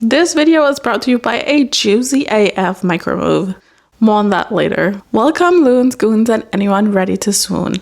This video is brought to you by a juicy AF micromove. More on that later. Welcome loons, goons, and anyone ready to swoon.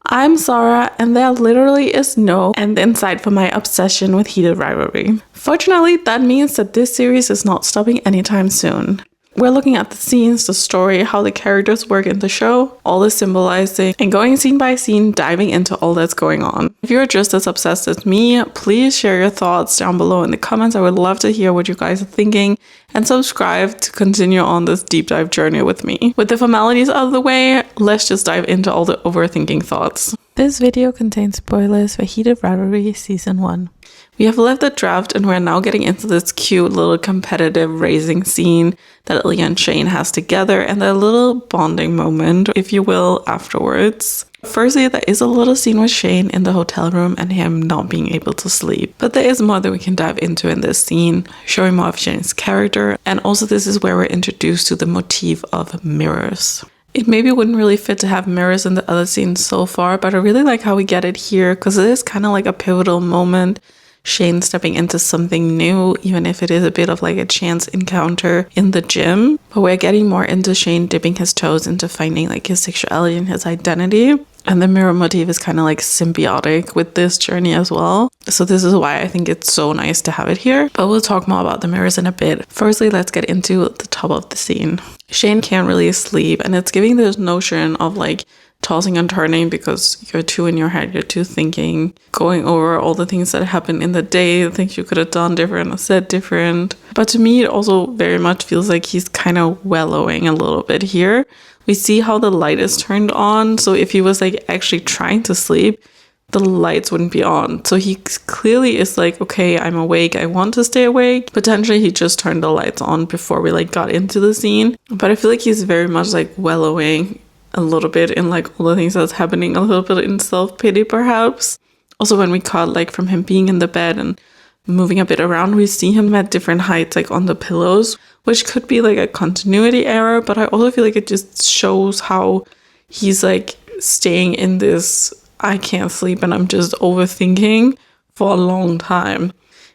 I'm Sarah, and there literally is no end in sight for my obsession with Heated Rivalry. Fortunately, that means that this series is not stopping anytime soon. We're looking at the scenes, the story, how the characters work in the show, all the symbolizing, and going scene by scene, diving into all that's going on. If you're just as obsessed as me, please share your thoughts down below in the comments. I would love to hear what you guys are thinking, and subscribe to continue on this deep dive journey with me. With the formalities out of the way, let's just dive into all the overthinking thoughts. This video contains spoilers for Heated Rivalry Season 1. We have left the draft and we're now getting into this cute little competitive racing scene that Ilya and Shane has together, and their little bonding moment, if you will, afterwards. Firstly, there is a little scene with Shane in the hotel room and him not being able to sleep. But there is more that we can dive into in this scene, showing more of Shane's character, and also this is where we're introduced to the motif of mirrors. It maybe wouldn't really fit to have mirrors in the other scenes so far, but I really like how we get it here because it is kind of like a pivotal moment. Shane stepping into something new, even if it is a bit of like a chance encounter in the gym. But we're getting more into Shane dipping his toes into finding like his sexuality and his identity. And the mirror motif is kind of like symbiotic with this journey as well. So this is why I think it's so nice to have it here. But we'll talk more about the mirrors in a bit. Firstly, let's get into the top of the scene. Shane can't really sleep, and it's giving this notion of like tossing and turning because you're too in your head, you're too thinking, going over all the things that happened in the day, the things you could have done different or said different. But to me, it also very much feels like he's kind of wallowing a little bit here. We see how the light is turned on, so if he was like actually trying to sleep, the lights wouldn't be on. So he clearly is like, okay, I'm awake, I want to stay awake. Potentially he just turned the lights on before we like got into the scene. But I feel like he's very much like wallowing a little bit in like all the things that's happening, a little bit in self-pity perhaps. Also when we cut like from him being in the bed and moving a bit around, we see him at different heights like on the pillows, which could be like a continuity error, but I also feel like it just shows how he's like staying in this I can't sleep and I'm just overthinking for a long time.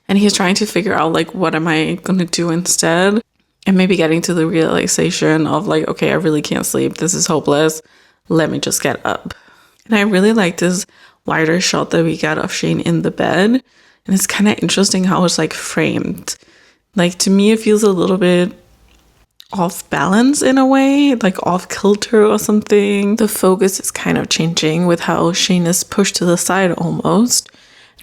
And he's trying to figure out like what am I gonna do instead? And maybe getting to the realization of like, okay, I really can't sleep. This is hopeless. Let me just get up. And I really like this wider shot that we get of Shane in the bed. And it's kind of interesting how it's like framed. Like to me, it feels a little bit off balance in a way, like off kilter or something. The focus is kind of changing with how Shane is pushed to the side almost.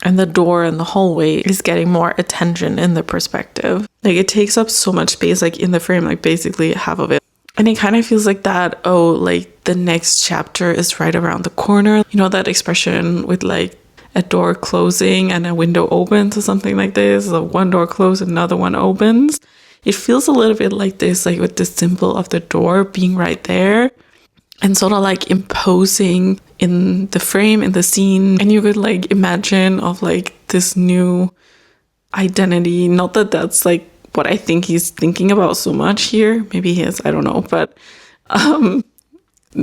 And the door in the hallway is getting more attention in the perspective. Like it takes up so much space, like in the frame, like basically half of it. And it kind of feels like that, oh, like the next chapter is right around the corner. You know, that expression with like a door closing and a window opens or something like this. So one door closes, another one opens. It feels a little bit like this, like with the symbol of the door being right there. And sort of like imposing in the frame, in the scene. And you could like imagine of like this new identity. Not that that's like what I think he's thinking about so much here. Maybe he is, I don't know. But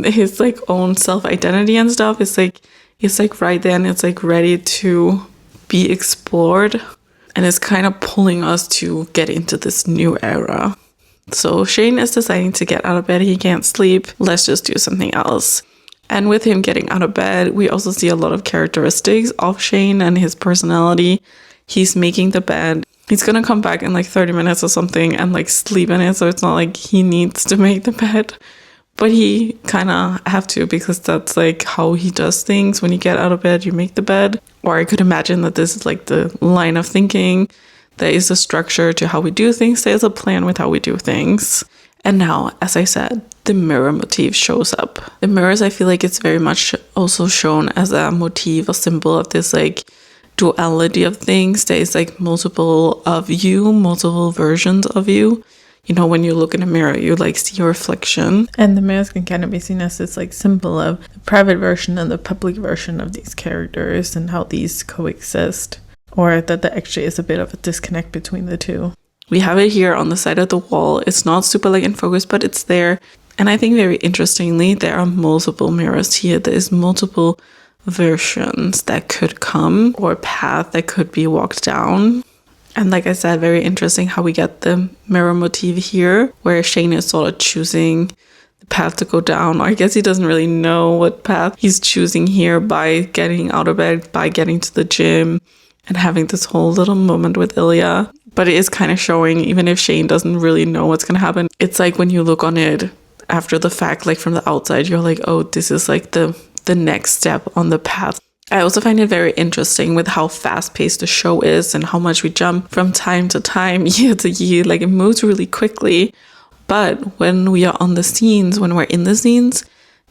his like own self-identity and stuff is like, it's like right there and it's like ready to be explored. And it's kind of pulling us to get into this new era. So Shane is deciding to get out of bed. He can't sleep. Let's just do something else. And with him getting out of bed, we also see a lot of characteristics of Shane and his personality. He's making the bed. He's going to come back in like 30 minutes or something and like sleep in it. So it's not like he needs to make the bed. But he kind of have to because that's like how he does things. When you get out of bed, you make the bed. Or I could imagine that this is like the line of thinking. There is a structure to how we do things. There's a plan with how we do things. And now, as I said, the mirror motif shows up. The mirrors, I feel like it's very much also shown as a motif, a symbol of this like duality of things. There is like multiple of you, multiple versions of you. You know, when you look in a mirror, you like see your reflection. And the mirrors can kind of be seen as this like symbol of the private version and the public version of these characters and how these coexist. Or that there actually is a bit of a disconnect between the two. We have it here on the side of the wall. It's not super like in focus, but it's there. And I think very interestingly, there are multiple mirrors here. There is multiple versions that could come or path that could be walked down. And like I said, very interesting how we get the mirror motif here, where Shane is sort of choosing the path to go down. I guess he doesn't really know what path he's choosing here by getting out of bed, by getting to the gym, and having this whole little moment with Ilya. But it is kind of showing, even if Shane doesn't really know what's going to happen, it's like when you look on it after the fact, like from the outside, you're like, oh, this is like the next step on the path. I also find it very interesting with how fast-paced the show is and how much we jump from time to time, year to year. Like, it moves really quickly. But when we are on the scenes, when we're in the scenes,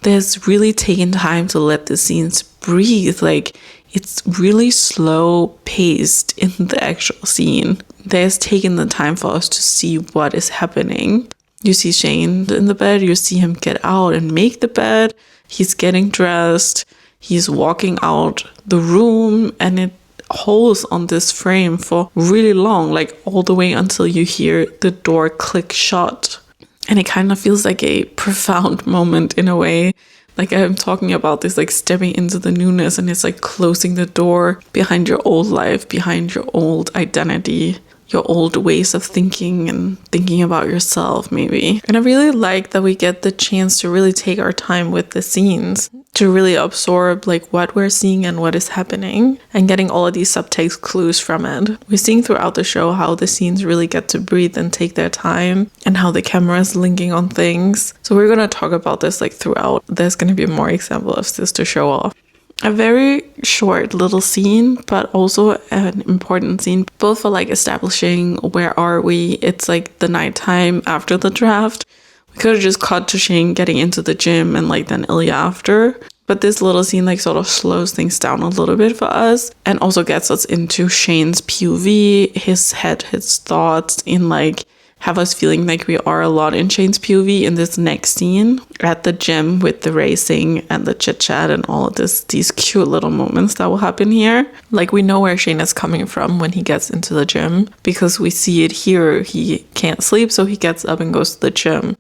there's really taken time to let the scenes breathe. Like, it's really slow-paced in the actual scene. There's taken the time for us to see what is happening. You see Shane in the bed, you see him get out and make the bed. He's getting dressed. He's walking out the room, and it holds on this frame for really long, like all the way until you hear the door click shut. And it kind of feels like a profound moment in a way. Like I'm talking about this, like stepping into the newness, and it's like closing the door behind your old life, behind your old identity, your old ways of thinking and thinking about yourself maybe. And I really like that we get the chance to really take our time with the scenes, to really absorb like what we're seeing and what is happening, and getting all of these subtext clues from it. We're seeing throughout the show how the scenes really get to breathe and take their time, and how the camera is linking on things. So we're going to talk about this like throughout. There's going to be more example of this to show off. A very short little scene, but also an important scene, both for like establishing where are we. It's like the nighttime after the draft. We could have just cut to Shane getting into the gym and like then Ilya after. But this little scene like sort of slows things down a little bit for us, and also gets us into Shane's POV, his head, his thoughts, in like have us feeling like we are a lot in Shane's POV in this next scene at the gym with the racing and the chit chat and all of these cute little moments that will happen here. Like we know where Shane is coming from when he gets into the gym, because we see it here. He can't sleep, so he gets up and goes to the gym.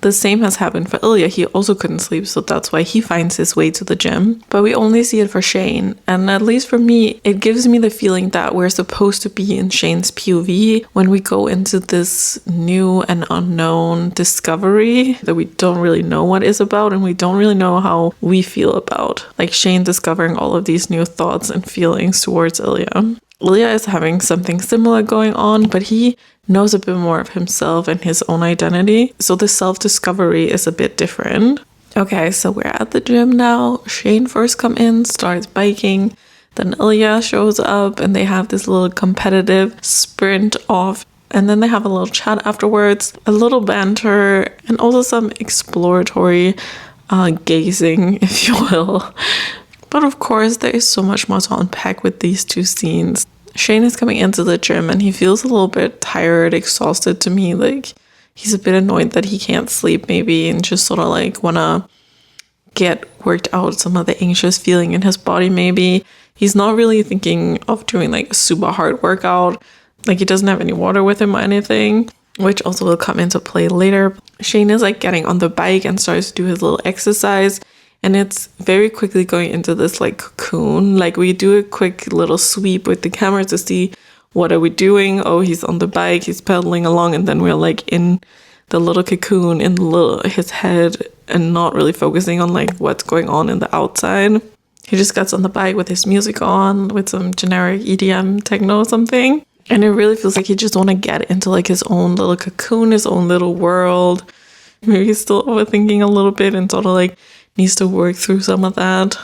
The same has happened for Ilya. He also couldn't sleep, so that's why he finds his way to the gym. But we only see it for Shane. And at least for me, it gives me the feeling that we're supposed to be in Shane's POV when we go into this new and unknown discovery that we don't really know what is about, and we don't really know how we feel about. Like Shane discovering all of these new thoughts and feelings towards Ilya. Ilya is having something similar going on, but he knows a bit more of himself and his own identity. So the self-discovery is a bit different. Okay, so we're at the gym now. Shane first comes in, starts biking. Then Ilya shows up and they have this little competitive sprint off. And then they have a little chat afterwards, a little banter, and also some exploratory gazing, if you will. But of course, there is so much more to unpack with these two scenes. Shane is coming into the gym and he feels a little bit tired, exhausted to me. Like he's a bit annoyed that he can't sleep maybe, and just sort of like want to get worked out some of the anxious feeling in his body maybe. He's not really thinking of doing like a super hard workout. Like he doesn't have any water with him or anything, which also will come into play later. Shane is like getting on the bike and starts to do his little exercise. And it's very quickly going into this like cocoon. Like we do a quick little sweep with the camera to see what are we doing. Oh, he's on the bike, he's pedaling along, and then we're like in the little cocoon in his head and not really focusing on like what's going on in the outside. He just gets on the bike with his music on, with some generic EDM techno or something. And it really feels like he just want to get into like his own little cocoon, his own little world. Maybe he's still overthinking a little bit and sort of like needs to work through some of that.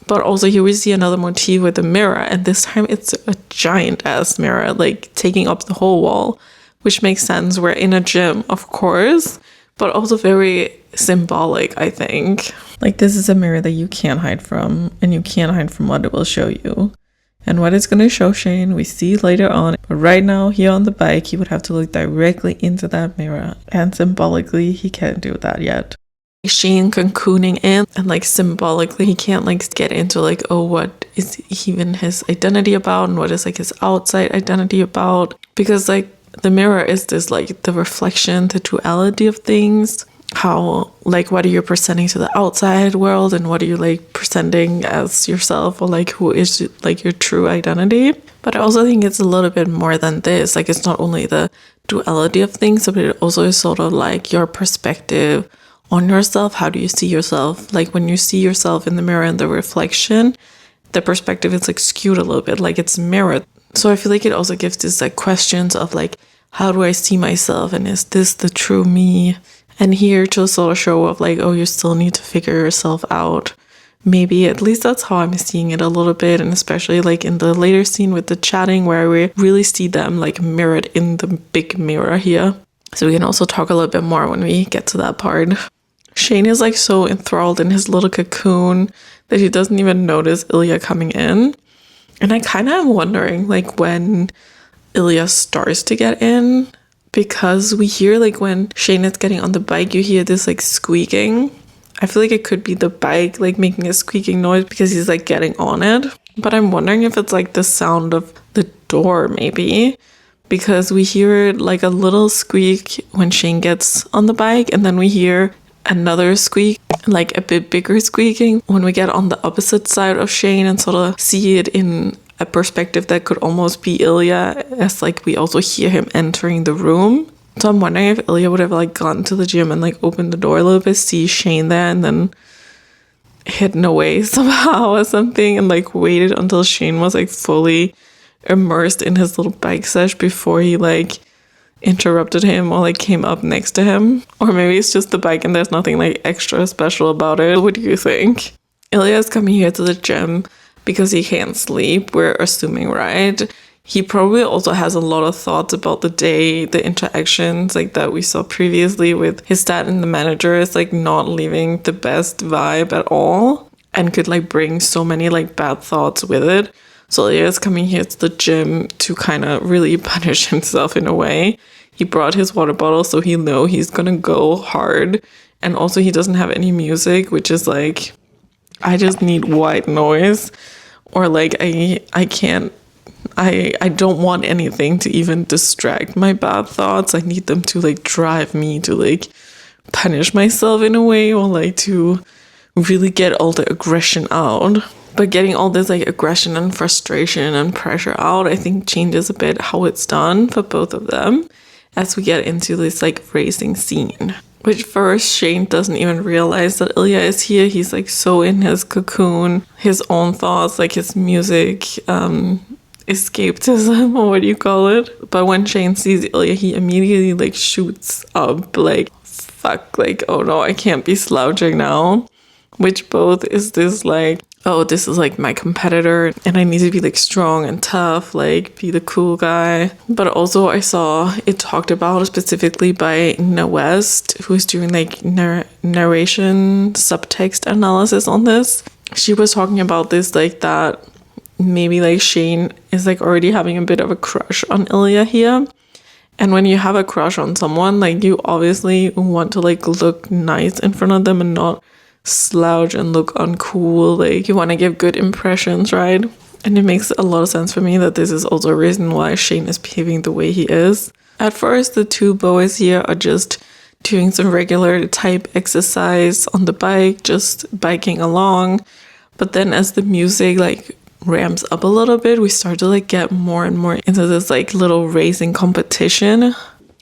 But also here we see another motif with the mirror, and this time it's a giant ass mirror, like taking up the whole wall, which makes sense. We're in a gym, of course, but also very symbolic, I think. Like this is a mirror that you can't hide from, and you can't hide from what it will show you. And what it's going to show Shane, we see later on. But right now, here on the bike, he would have to look directly into that mirror. And symbolically, he can't do that yet. Shane cocooning in, and like symbolically he can't like get into like, oh, what is even his identity about, and what is like his outside identity about, because like the mirror is this like the reflection, the duality of things. how, like, what are you presenting to the outside world and what are you like presenting as yourself, or like who is like your true identity. But I also think it's a little bit more than this. Like, it's not only the duality of things, but it also is sort of like your perspective on yourself. How do you see yourself? Like, when you see yourself in the mirror and the reflection, the perspective is like skewed a little bit, like it's mirrored. So I feel like it also gives these like questions of like, how do I see myself, and is this the true me? And here to sort of show of like, oh, you still need to figure yourself out. Maybe, at least that's how I'm seeing it a little bit. And especially like in the later scene with the chatting, where we really see them like mirrored in the big mirror here. So we can also talk a little bit more when we get to that part. Shane is like so enthralled in his little cocoon that he doesn't even notice Ilya coming in. And I kind of am wondering like when Ilya starts to get in, because we hear like when Shane is getting on the bike, you hear this like squeaking. I feel like it could be the bike like making a squeaking noise because he's like getting on it. But I'm wondering if it's like the sound of the door maybe, because we hear like a little squeak when Shane gets on the bike, and then we hear another squeak, like a bit bigger squeaking when we get on the opposite side of Shane and sort of see it in a perspective that could almost be Ilya, as like we also hear him entering the room. So I'm wondering if Ilya would have like gone to the gym and like opened the door a little bit, see Shane there, and then hidden away somehow or something, and like waited until Shane was like fully immersed in his little bike sesh before he like interrupted him or like came up next to him. Or maybe it's just the bike and there's nothing like extra special about it. What do you think? Ilya is coming here to the gym because he can't sleep, we're assuming, right? He probably also has a lot of thoughts about the day, the interactions like that we saw previously with his dad and the manager is like not leaving the best vibe at all, and could like bring so many like bad thoughts with it. So Ilya is coming here to the gym to kind of really punish himself in a way. He brought his water bottle so he know he's gonna go hard, and also he doesn't have any music, which is like, I just need white noise, or like I can't, I don't want anything to even distract my bad thoughts. I need them to like drive me to like punish myself in a way, or like to really get all the aggression out. But getting all this like aggression and frustration and pressure out, I think changes a bit how it's done for both of them as we get into this like racing scene. Which first Shane doesn't even realize that Ilya is here. He's like so in his cocoon, his own thoughts, like his music, escapism, or what do you call it? But when Shane sees Ilya, he immediately like shoots up like, fuck, like, oh no, I can't be slouching now. Which both is this like, oh, this is like my competitor and I need to be like strong and tough, like be the cool guy. But also I saw it talked about specifically by Na West, who's doing like narration subtext analysis on this. She was talking about this like that maybe like Shane is like already having a bit of a crush on Ilya here. And when you have a crush on someone, like you obviously want to like look nice in front of them and not slouch and look uncool. Like you want to give good impressions, right? And it makes a lot of sense for me that this is also a reason why Shane is behaving the way he is. At first, the two boys here are just doing some regular type exercise on the bike, just biking along. But then as the music like ramps up a little bit, we start to like get more and more into this like little racing competition.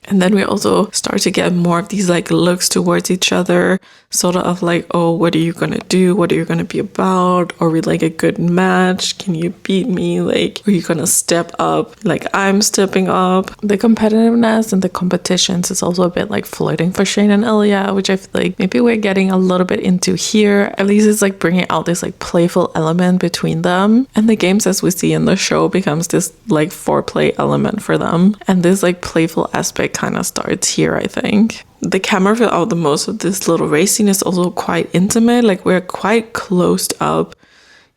And then we also start to get more of these like looks towards each other, sort of like, oh, what are you gonna do? What are you gonna be about? Are we like a good match? Can you beat me? Like, are you gonna step up? Like I'm stepping up. The competitiveness and the competitions is also a bit like flirting for Shane and Ilya, which I feel like maybe we're getting a little bit into here. At least it's like bringing out this like playful element between them. And the games as we see in the show becomes this like foreplay element for them. And this like playful aspect kind of starts here, I think. The camera throughout the most of this little race scene is also quite intimate. Like we're quite closed up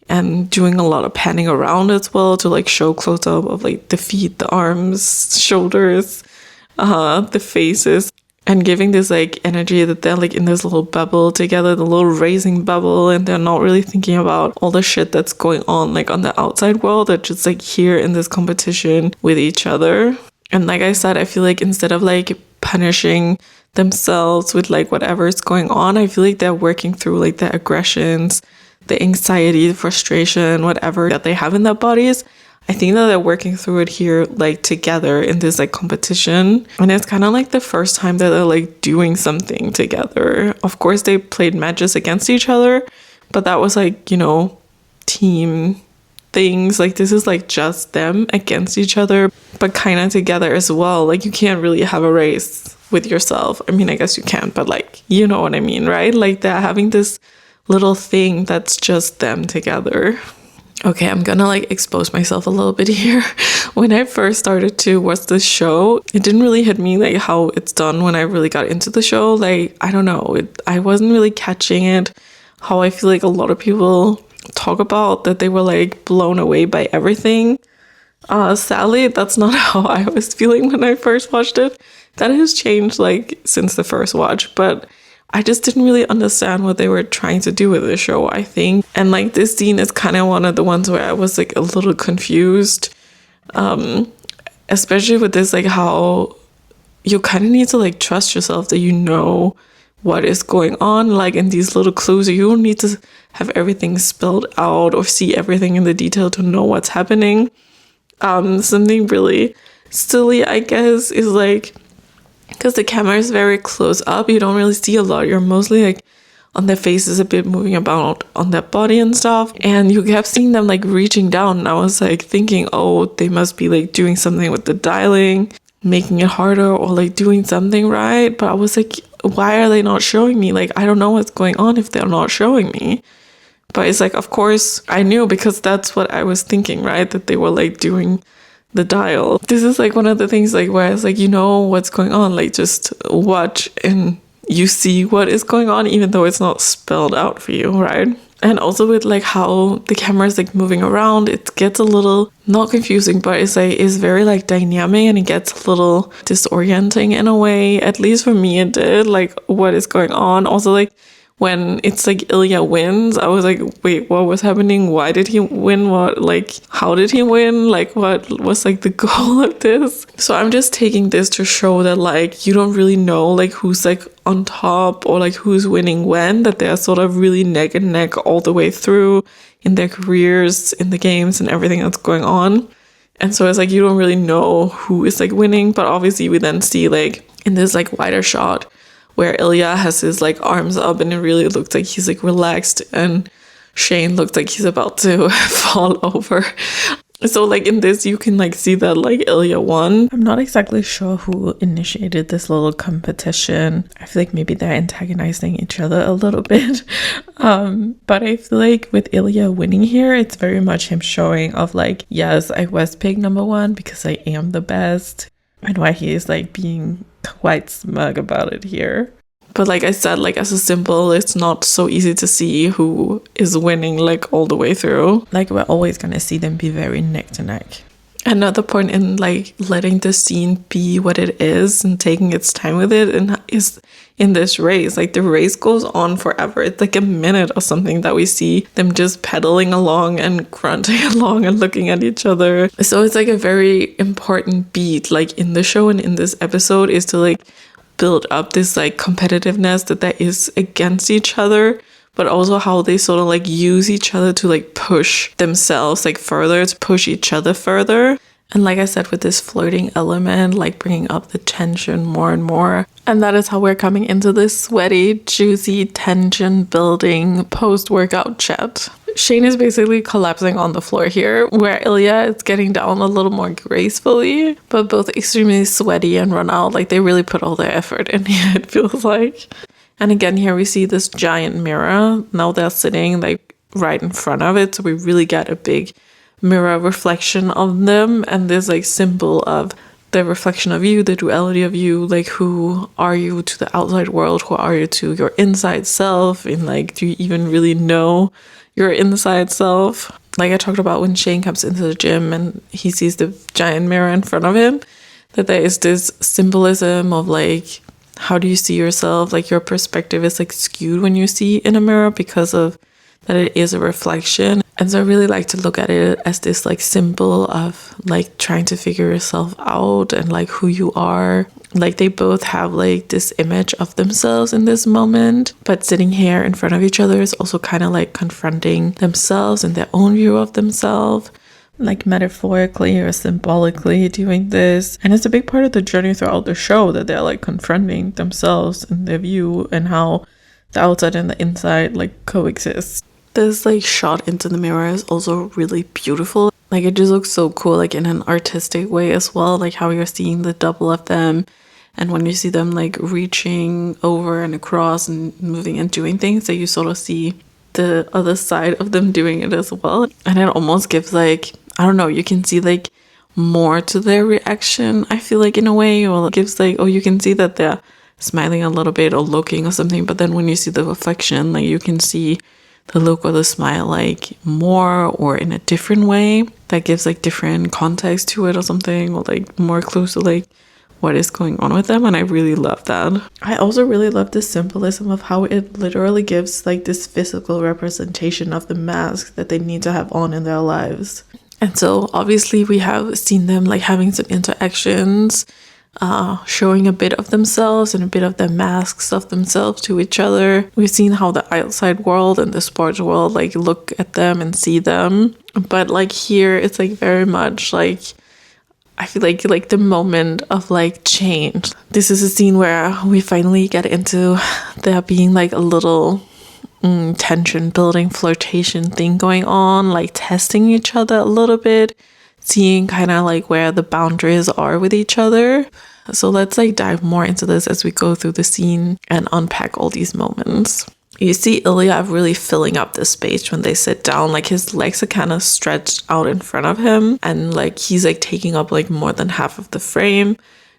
and doing a lot of panning around as well to like show close up of like the feet, the arms, shoulders, the faces, and giving this like energy that they're like in this little bubble together, the little racing bubble, and they're not really thinking about all the shit that's going on like on the outside world. They're just like here in this competition with each other. And like I said, I feel like instead of like punishing themselves with like whatever is going on. I feel like they're working through like the aggressions, the anxiety, the frustration, whatever that they have in their bodies. I think that they're working through it here like together in this like competition. And it's kind of like the first time that they're like doing something together. Of course, they played matches against each other, but that was like, you know, team things. Like this is like just them against each other, but kind of together as well. Like you can't really have a race with yourself. I mean, I guess you can, but like, you know what I mean, right? Like they're having this little thing that's just them together. Okay, I'm gonna like expose myself a little bit here. When I first started to watch this show, it didn't really hit me like how it's done when I really got into the show. Like, I don't know, I wasn't really catching it, how I feel like a lot of people talk about that they were like blown away by everything. Sadly, that's not how I was feeling when I first watched it. That has changed like since the first watch, but I just didn't really understand what they were trying to do with the show, I think. And like this scene is kind of one of the ones where I was like a little confused. Especially with this, like how you kind of need to like trust yourself that you know what is going on, like in these little clues. You don't need to have everything spelled out or see everything in the detail to know what's happening. Something really silly, I guess, is like, because the camera is very close up, you don't really see a lot. You're mostly like on their faces, a bit moving about on their body and stuff. And you kept seeing them like reaching down. And I was like thinking, oh, they must be like doing something with the dialing, making it harder or like doing something right. But I was like, why are they not showing me? Like, I don't know what's going on if they're not showing me. But it's like, of course, I knew because that's what I was thinking, right? That they were like doing the dial. This is like one of the things like where it's like, you know what's going on, like just watch and you see what is going on even though it's not spelled out for you, right? And also with like how the camera is like moving around, it gets a little not confusing, but it's like it's very like dynamic and it gets a little disorienting in a way. At least for me it did, like what is going on. Also like when it's like Ilya wins, I was like, wait, what was happening? Why did he win? What, like, how did he win? Like, what was like the goal of this? So I'm just taking this to show that like, you don't really know like who's like on top or like who's winning when, that they're sort of really neck and neck all the way through in their careers, in the games and everything that's going on. And so it's like, you don't really know who is like winning, but obviously we then see like in this like wider shot where Ilya has his like arms up and it really looks like he's like relaxed and Shane looks like he's about to fall over. So like in this you can like see that like Ilya won. I'm not exactly sure who initiated this little competition. I feel like maybe they're antagonizing each other a little bit. But I feel like with Ilya winning here, it's very much him showing of like, yes, I was pick number one because I am the best. And why he is like being quite smug about it here. But like I said, like as a symbol, it's not so easy to see who is winning like all the way through. Like we're always gonna see them be very neck to neck. Another point in like letting the scene be what it is and taking its time with it and is in this race. Like the race goes on forever. It's like a minute or something that we see them just pedaling along and grunting along and looking at each other. So it's like a very important beat like in the show and in this episode is to like build up this like competitiveness that there is against each other, but also how they sort of like use each other to like push themselves like further, to push each other further. And like I said, with this flirting element, like bringing up the tension more and more. And that is how we're coming into this sweaty, juicy, tension building post-workout chat. Shane is basically collapsing on the floor here, where Ilya is getting down a little more gracefully, but both extremely sweaty and run out. Like they really put all their effort in here, it feels like. And again, here we see this giant mirror. Now they're sitting like right in front of it, so we really get a big mirror reflection of them, and this like symbol of the reflection of you, the duality of you, like who are you to the outside world, who are you to your inside self, and like do you even really know your inside self? Like I talked about when Shane comes into the gym and he sees the giant mirror in front of him, that there is this symbolism of like, how do you see yourself? Like your perspective is like skewed when you see in a mirror because of that it is a reflection. And so I really like to look at it as this like symbol of like trying to figure yourself out and like who you are. Like they both have like this image of themselves in this moment, but sitting here in front of each other is also kind of like confronting themselves and their own view of themselves, like metaphorically or symbolically doing this. And it's a big part of the journey throughout the show that they're like confronting themselves and their view and how the outside and the inside like coexist. This like shot into the mirror is also really beautiful. Like it just looks so cool, like in an artistic way as well, like how you're seeing the double of them. And when you see them like reaching over and across and moving and doing things, that you sort of see the other side of them doing it as well. And it almost gives like, I don't know, you can see like more to their reaction, I feel like, in a way, or it gives like, oh, you can see that they're smiling a little bit or looking or something. But then when you see the reflection, like you can see the look or the smile like more or in a different way that gives like different context to it or something, or like more clues to like what is going on with them. And I really love that. I also really love the symbolism of how it literally gives like this physical representation of the mask that they need to have on in their lives. And so obviously we have seen them like having some interactions, showing a bit of themselves and a bit of the masks of themselves to each other. We've seen how the outside world and the sports world like look at them and see them. But like here it's like very much like, I feel like the moment of like change. This is a scene where we finally get into there being like a little tension building flirtation thing going on, like testing each other a little bit, seeing kind of like where the boundaries are with each other. So let's like dive more into this as we go through the scene and unpack all these moments. You see Ilya really filling up the space when they sit down. Like his legs are kind of stretched out in front of him, and like he's like taking up like more than half of the frame.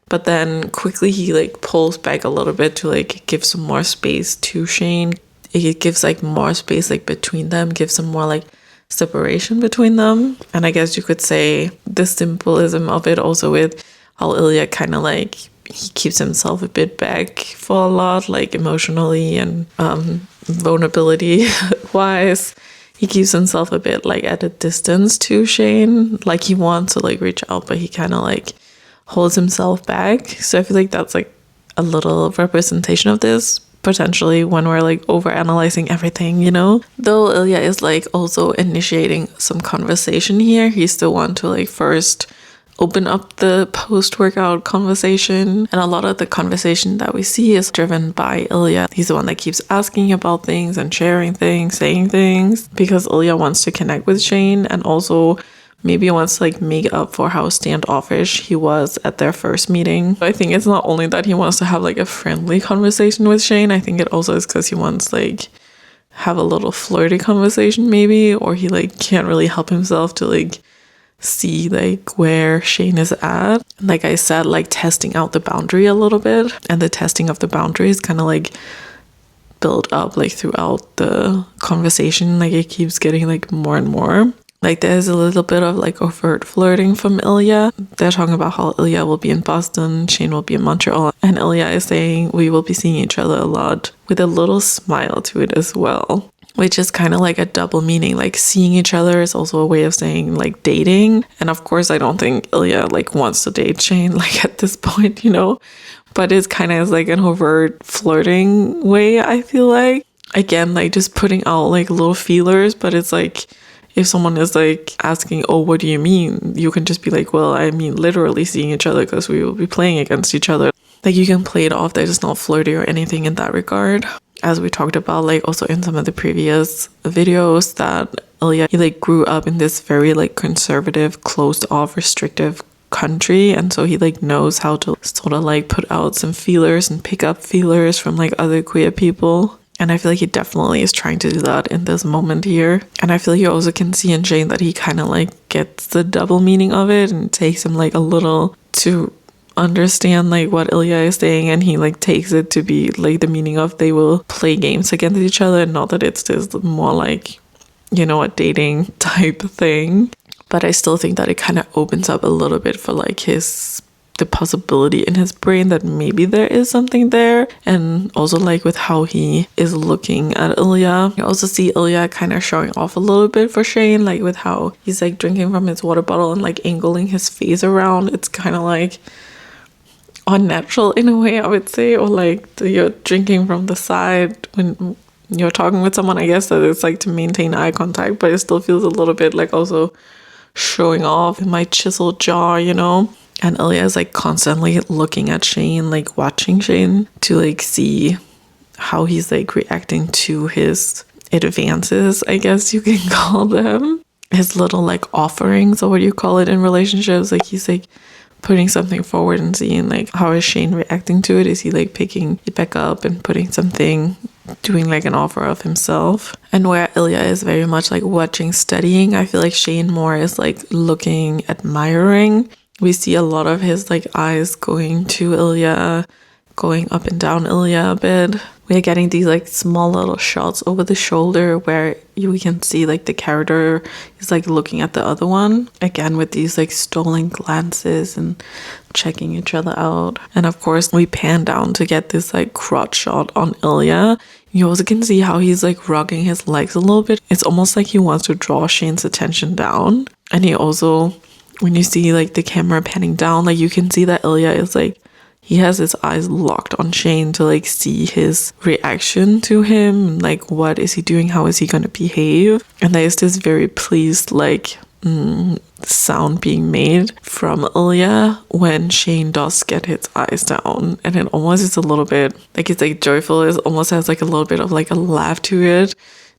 But then quickly he like pulls back a little bit to like give some more space to Shane. It gives like more space like between them, gives some more like separation between them. And I guess you could say the symbolism of it also with how Ilya kind of like, he keeps himself a bit back for a lot, like emotionally and vulnerability wise. He keeps himself a bit like at a distance to Shane. Like he wants to like reach out, but he kind of like holds himself back. So I feel like that's like a little representation of this potentially when we're like over analyzing everything, you know. Though Ilya is like also initiating some conversation here, he still wants to like first open up the post-workout conversation, and a lot of the conversation that we see is driven by Ilya. He's the one that keeps asking about things and sharing things, saying things, because Ilya wants to connect with Shane, and also maybe wants to like make up for how standoffish he was at their first meeting. I think it's not only that he wants to have like a friendly conversation with Shane, I think it also is because he wants like have a little flirty conversation maybe, or he like can't really help himself to like see like where Shane is at. Like I said, like testing out the boundary a little bit, and the testing of the boundaries kind of like build up like throughout the conversation. Like it keeps getting like more and more. Like there's a little bit of like overt flirting from Ilya. They're talking about how Ilya will be in Boston, Shane will be in Montreal, and Ilya is saying we will be seeing each other a lot, with a little smile to it as well, which is kind of like a double meaning. Like seeing each other is also a way of saying like dating. And of course, I don't think Ilya like wants to date Shane like at this point, you know, but it's kind of like an overt flirting way, I feel like. Again, like just putting out like little feelers, but it's like, if someone is like asking, oh, what do you mean? You can just be like, well, I mean literally seeing each other because we will be playing against each other. Like you can play it off that it's not flirty or anything in that regard. As we talked about, like also in some of the previous videos, that Ilya, he like grew up in this very like conservative, closed off, restrictive country. And so he like knows how to sort of like put out some feelers and pick up feelers from like other queer people. And I feel like he definitely is trying to do that in this moment here. And I feel like you also can see in Shane that he kind of like gets the double meaning of it, and it takes him like a little to understand like what Ilya is saying, and he like takes it to be like the meaning of they will play games against each other, and not that it's just more like, you know, a dating type thing. But I still think that it kind of opens up a little bit for like the possibility in his brain that maybe there is something there. And also like with how he is looking at Ilya, you also see Ilya kind of showing off a little bit for Shane, like with how he's like drinking from his water bottle and like angling his face around. It's kind of like unnatural in a way, I would say, or like you're drinking from the side when you're talking with someone. I guess that it's like to maintain eye contact, but it still feels a little bit like also showing off in my chiseled jaw, you know? And Ilya is like constantly looking at Shane, like watching Shane to like see how he's like reacting to his advances, I guess you can call them. His little like offerings, or what do you call it in relationships? Like he's like putting something forward and seeing like how is Shane reacting to it. Is he like picking it back up and putting something, doing like an offer of himself? And where Ilya is very much like watching, studying, I feel like Shane more is like looking, admiring. We see a lot of his like eyes going to Ilya, going up and down Ilya a bit. We're getting these like small little shots over the shoulder where we can see like the character is like looking at the other one. Again, with these like stolen glances and checking each other out. And of course, we pan down to get this like crotch shot on Ilya. You also can see how he's like rocking his legs a little bit. It's almost like he wants to draw Shane's attention down. And he also, when you see like the camera panning down, like you can see that Ilya is like, he has his eyes locked on Shane to like see his reaction to him. Like, what is he doing? How is he going to behave? And there's this very pleased like sound being made from Ilya when Shane does get his eyes down. And it almost is a little bit like, it's like joyful. It almost has like a little bit of like a laugh to it.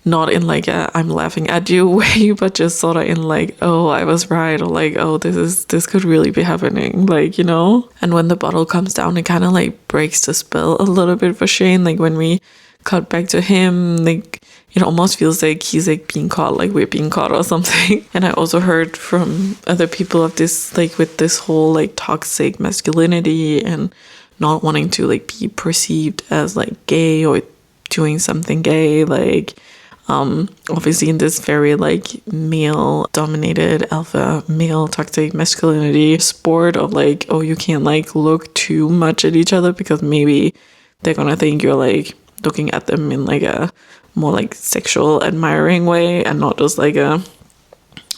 Not in like a I'm laughing at you way, but just sort of in like, oh, I was right, or like, oh, this could really be happening, like, you know? And when the bottle comes down, it kind of like breaks the spell a little bit for Shane. Like when we cut back to him, like it almost feels like he's like being caught, like we're being caught or something. And I also heard from other people of this, like with this whole like toxic masculinity and not wanting to like be perceived as like gay or doing something gay, like obviously in this very like male dominated alpha male toxic masculinity sport of like, oh, you can't like look too much at each other because maybe they're gonna think you're like looking at them in like a more like sexual admiring way and not just like a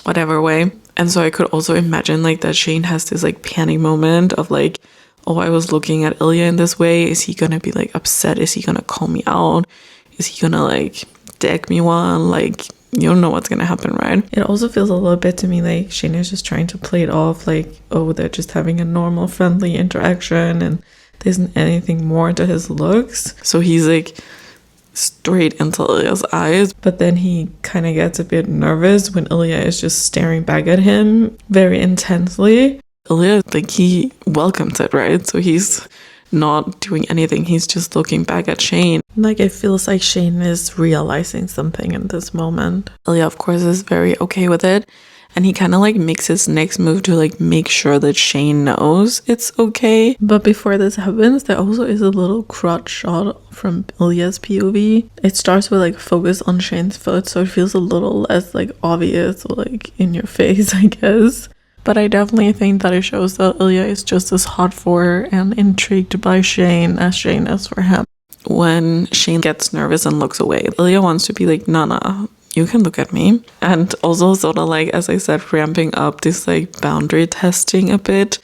whatever way. And so I could also imagine like that Shane has this like panic moment of like, oh, I was looking at Ilya in this way, is he gonna be like upset, is he gonna call me out, is he gonna like deck me one? Like, you don't know what's gonna happen, right? It also feels a little bit to me like Shane is just trying to play it off like, oh, they're just having a normal friendly interaction and there isn't anything more to his looks. So he's like straight into Ilya's eyes, but then he kind of gets a bit nervous when Ilya is just staring back at him very intensely. Ilya, like, he welcomes it, right? So he's not doing anything, he's just looking back at Shane. Like, it feels like Shane is realizing something in this moment. Ilya, of course, is very okay with it, and he kind of like makes his next move to like make sure that Shane knows it's okay. But before this happens, there also is a little crotch shot from Ilya's POV. It starts with like focus on Shane's foot, so it feels a little less like obvious or like in your face, I guess. But I definitely think that it shows that Ilya is just as hot for and intrigued by Shane as Shane is for him. When Shane gets nervous and looks away, Ilya wants to be like, nah, you can look at me. And also sort of like, as I said, ramping up this like boundary testing a bit.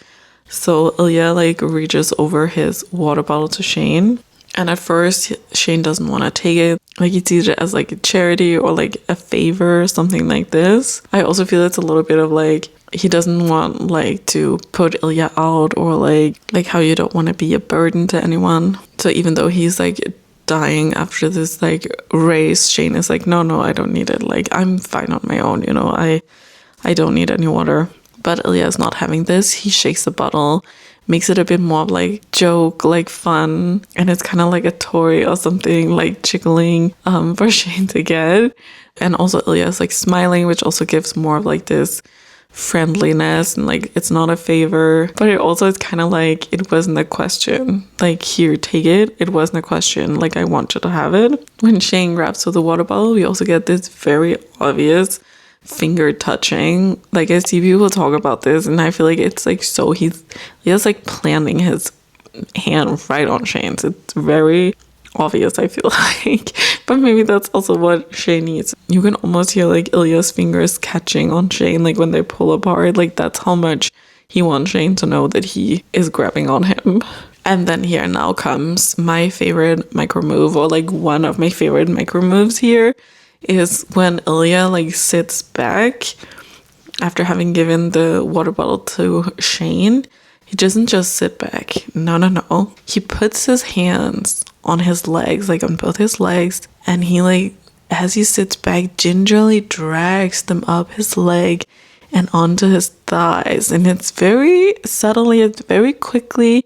So Ilya like reaches over his water bottle to Shane. And at first, Shane doesn't want to take it. Like, he sees it as like a charity or like a favor or something like this. I also feel it's a little bit of like, he doesn't want like to put Ilya out, or like how you don't want to be a burden to anyone. So even though he's like dying after this like race, Shane is like, no, I don't need it. Like, I'm fine on my own, you know, I don't need any water. But Ilya is not having this. He shakes the bottle, makes it a bit more like joke, like fun, and it's kind of like a toy or something, like jiggling for Shane to get. And also Ilya is like smiling, which also gives more of like this friendliness, and like it's not a favor, but it also is kind of like, it wasn't a question, like, here, take it. It wasn't a question, like, I want you to have it. When Shane grabs to the water bottle, we also get this very obvious finger touching. Like, I see people talk about this, and I feel like it's like, so he's like planting his hand right on Shane's. It's very obvious, I feel like, but maybe that's also what Shane needs. You can almost hear like Ilya's fingers catching on Shane, like when they pull apart. Like, that's how much he wants Shane to know that he is grabbing on him. And then here now comes my favorite micro move, or like one of my favorite micro moves here, is when Ilya like sits back after having given the water bottle to Shane. He doesn't just sit back. No. He puts his hands on his legs, like on both his legs, and he like, as he sits back, gingerly drags them up his leg and onto his thighs. And it's very subtly, it's very quickly,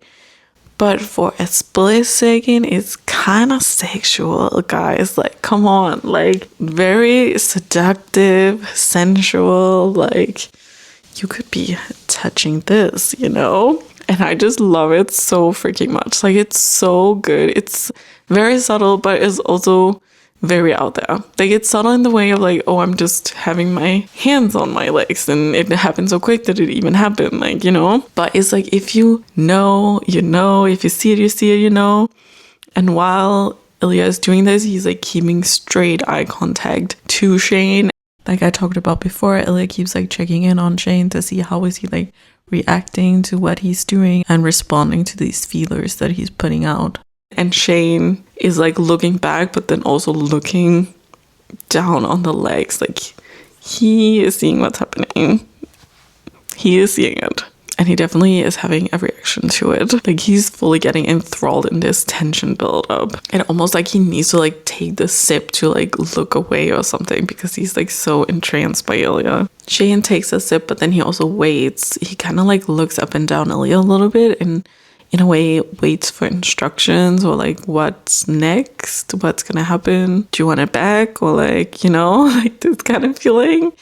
but for a split second, it's kind of sexual, guys. Like, come on. Like, very seductive, sensual. Like, you could be touching this, you know? And I just love it so freaking much. Like, it's so good. It's very subtle, but it's also very out there. Like, it's subtle in the way of like, oh, I'm just having my hands on my legs and it happened so quick that it even happened, like, you know. But it's like, if you know, you know. If you see it, you see it, you know. And while Ilya is doing this, he's like keeping straight eye contact to Shane. Like I talked about before, Ilya keeps like checking in on Shane to see how is he like reacting to what he's doing and responding to these feelers that he's putting out. And Shane is like looking back, but then also looking down on the legs. Like, he is seeing what's happening. He is seeing it. And he definitely is having a reaction to it. Like, he's fully getting enthralled in this tension build up. And almost like he needs to like take the sip to like look away or something, because he's like so entranced by Ilya. Shane takes a sip, but then he also waits. He kind of like looks up and down Ilya a little bit, and in a way waits for instructions, or like, what's next? What's gonna happen? Do you want it back? Or like, you know, like this kind of feeling.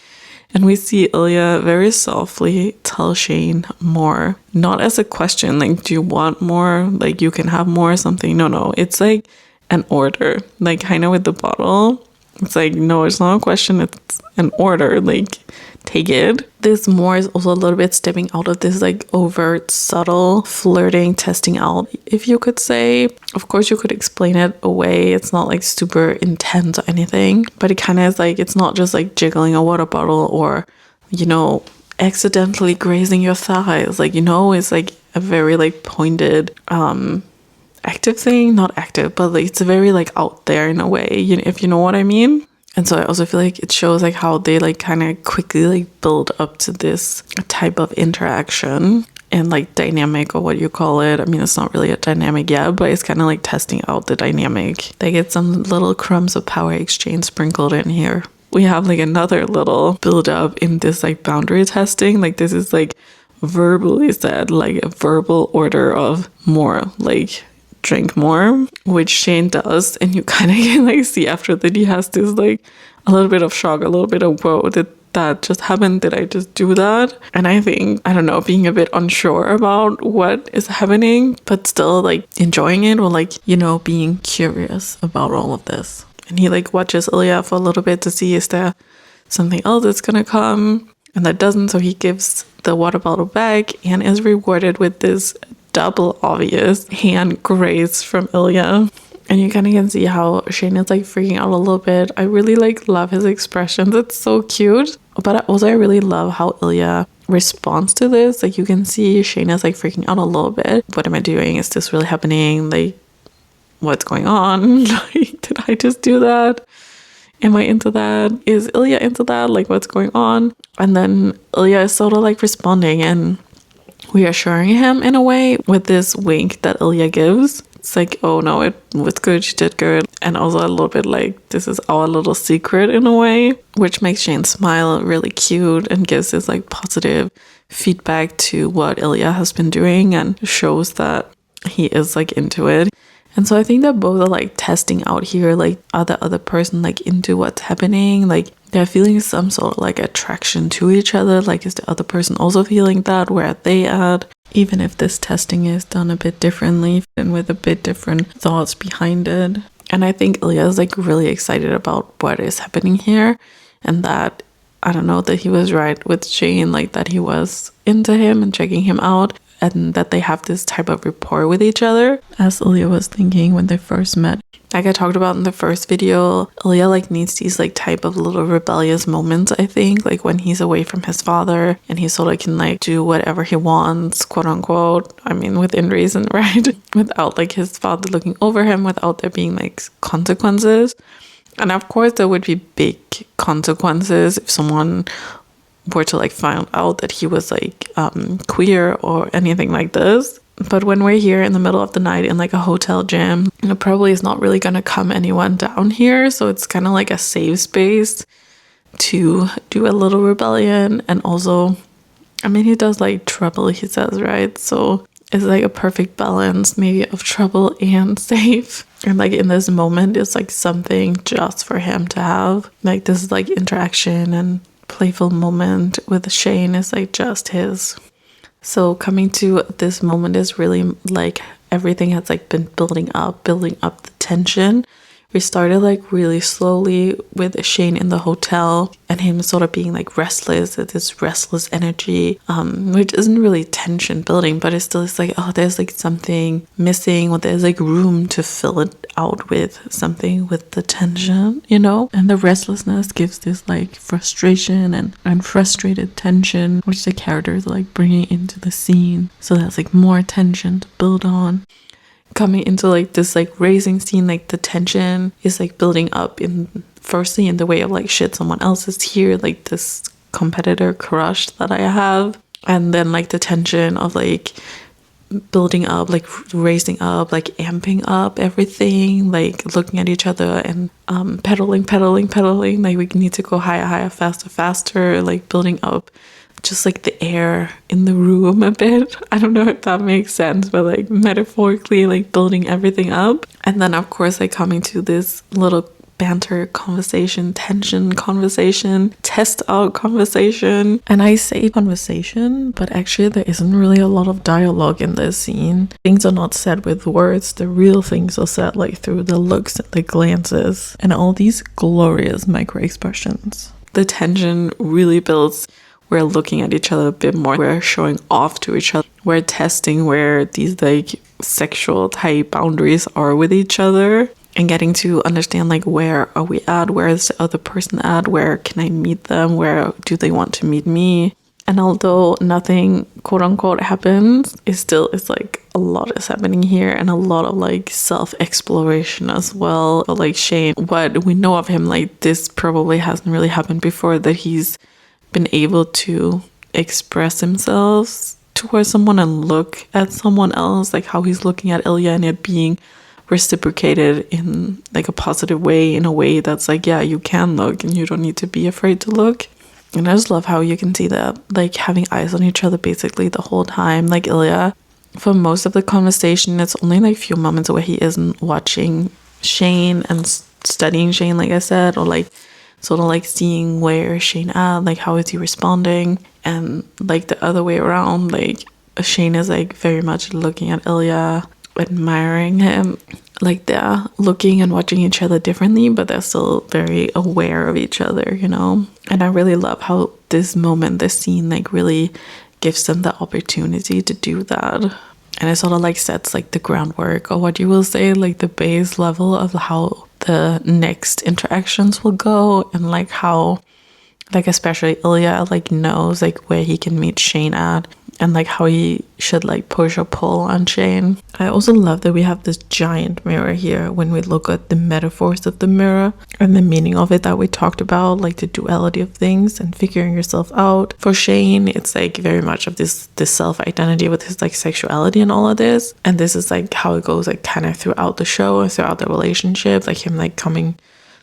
And we see Ilya very softly tell Shane more. Not as a question, like, do you want more? Like, you can have more or something. No. It's like an order. Like, kind of with the bottle. It's like, no, it's not a question. It's an order. Like, take it. This more is also a little bit stepping out of this like overt, subtle flirting, testing out, if you could say. Of course, you could explain it away. It's not like super intense or anything, but it kind of is like, it's not just like jiggling a water bottle or, you know, accidentally grazing your thighs. Like, you know, it's like a very like pointed, active thing. Not active, but like it's very like out there in a way, you know, if you know what I mean. And so I also feel like it shows like how they like kind of quickly like build up to this type of interaction and like dynamic, or what you call it. I mean, it's not really a dynamic yet, but it's kind of like testing out the dynamic. They get some little crumbs of power exchange sprinkled in here. We have like another little build up in this like boundary testing. Like, this is like verbally said, like a verbal order of more, like drink more, which Shane does, and you kind of can like see after that he has this like a little bit of shock, a little bit of whoa, did that just happen? Did I just do that? And I think, I don't know, being a bit unsure about what is happening, but still like enjoying it, or like, you know, being curious about all of this. And he like watches Ilya for a little bit to see, is there something else that's gonna come? And that doesn't, so he gives the water bottle back and is rewarded with this double obvious hand graze from Ilya. And you kind of can see how Shane is like freaking out a little bit. I really like love his expressions. It's so cute. But also I really love how Ilya responds to this. Like, you can see Shane is like freaking out a little bit. What am I doing? Is this really happening? Like, what's going on? Like, did I just do that? Am I into that? Is Ilya into that? Like, what's going on? And then Ilya is sort of like responding and reassuring him in a way with this wink that Ilya gives. It's like, oh no, it was good, she did good. And also a little bit like, this is our little secret in a way, which makes Shane smile really cute and gives this like positive feedback to what Ilya has been doing and shows that he is like into it. And so I think that both are like testing out here, like, are the other person like into what's happening? Like, they're feeling some sort of like attraction to each other. Like, is the other person also feeling that? Where are they at? Even if this testing is done a bit differently and with a bit different thoughts behind it. And I think Ilya is like really excited about what is happening here, and that, I don't know, that he was right with Shane, like that he was into him and checking him out. and that they have this type of rapport with each other. As Ilya was thinking when they first met, like I talked about in the first video, Ilya like needs these like type of little rebellious moments, I think, like when he's away from his father and he sort of can like do whatever he wants, quote unquote. I mean, within reason, right? Without like his father looking over him, without there being like consequences. And of course there would be big consequences if someone were to like find out that he was like queer or anything like this. But when we're here in the middle of the night in like a hotel gym, it probably is not really gonna come anyone down here. So it's kind of like a safe space to do a little rebellion. And also, I mean, he does like trouble, he says, right? So it's like a perfect balance maybe of trouble and safe. And like in this moment, it's like something just for him to have. Like this is like interaction and playful moment with Shane is like just his. So coming to this moment is really like everything has like been building up the tension. We started like really slowly with Shane in the hotel and him sort of being like restless, this restless energy, which isn't really tension building, but it still is like, oh, there's like something missing, or there's like room to fill it out with something with the tension, you know? And the restlessness gives this like frustration and frustrated tension, which the characters are like bringing into the scene. So there's like more tension to build on. Coming into like this like racing scene, like the tension is like building up in firstly in the way of like shit, someone else is here, like this competitor crush that I have, and then like the tension of like building up, like raising up, like amping up everything, like looking at each other and pedaling, like we need to go higher, faster, like building up just like the air in the room a bit. I don't know if that makes sense, but like metaphorically like building everything up. And then of course like coming to this little banter conversation, tension conversation, test out conversation. And I say conversation, but actually there isn't really a lot of dialogue in this scene. Things are not said with words. The real things are said like through the looks and the glances and all these glorious micro expressions. The tension really builds. We're looking at each other a bit more. We're showing off to each other. We're testing where these like sexual type boundaries are with each other and getting to understand like where are we at? Where is the other person at? Where can I meet them? Where do they want to meet me? And although nothing quote unquote happens, it still is like a lot is happening here and a lot of like self-exploration as well. But like Shane, what we know of him, like this probably hasn't really happened before, that he's been able to express himself towards someone and look at someone else, like how he's looking at Ilya and it being reciprocated in like a positive way, in a way that's like, yeah, you can look and you don't need to be afraid to look. And I just love how you can see that, like having eyes on each other basically the whole time. Like Ilya, for most of the conversation, it's only like a few moments where he isn't watching Shane and studying Shane, like I said, or like sort of like seeing where Shane at, like how is he responding, and like the other way around, like Shane is like very much looking at Ilya, admiring him, like they're looking and watching each other differently, but they're still very aware of each other, you know. And I really love how this moment, this scene, like really gives them the opportunity to do that. And it sort of like sets like the groundwork, or what you will say, like the base level of how the next interactions will go, and like how like especially Ilya like knows like where he can meet Shane at and like how he should like push or pull on Shane. I also love that we have this giant mirror here when we look at the metaphors of the mirror and the meaning of it that we talked about, like the duality of things and figuring yourself out. For Shane, it's like very much of this self-identity with his like sexuality and all of this, and this is like how it goes like kind of throughout the show and throughout the relationship, like him like coming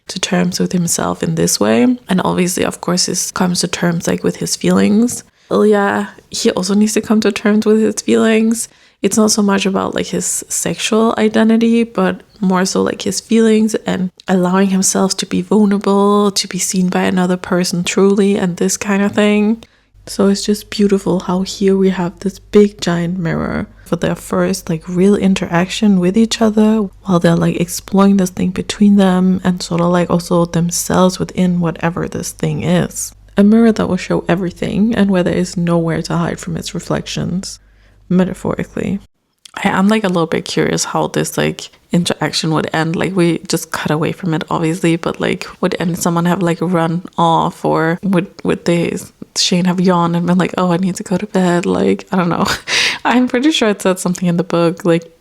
to terms with himself in this way. And obviously of course this comes to terms like with his feelings. Ilya, he also needs to come to terms with his feelings. It's not so much about like his sexual identity, but more so like his feelings and allowing himself to be vulnerable, to be seen by another person truly, and this kind of thing. So it's just beautiful how here we have this big giant mirror for their first like real interaction with each other, while they're like exploring this thing between them and sort of like also themselves within whatever this thing is. A mirror that will show everything and where there is nowhere to hide from its reflections. metaphorically. I am like a little bit curious how this like interaction would end. Like we just cut away from it obviously, but like would someone have like run off, or would Shane have yawned and been like, oh, I need to go to bed? Like, I don't know. I'm pretty sure it said something in the book like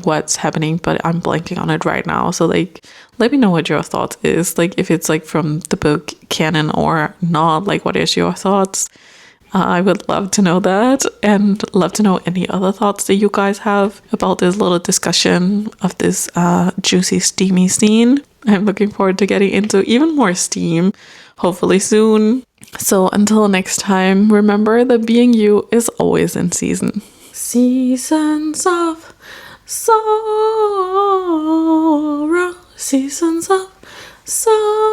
what's happening, but I'm blanking on it right now. So like let me know what your thoughts is, like if it's like from the book canon or not. Like what is your thoughts? I would love to know that, and love to know any other thoughts that you guys have about this little discussion of this juicy steamy scene. I'm looking forward to getting into even more steam, hopefully soon. So until next time, remember that being you is always in season. Seasons of sorrow, seasons of sorrow.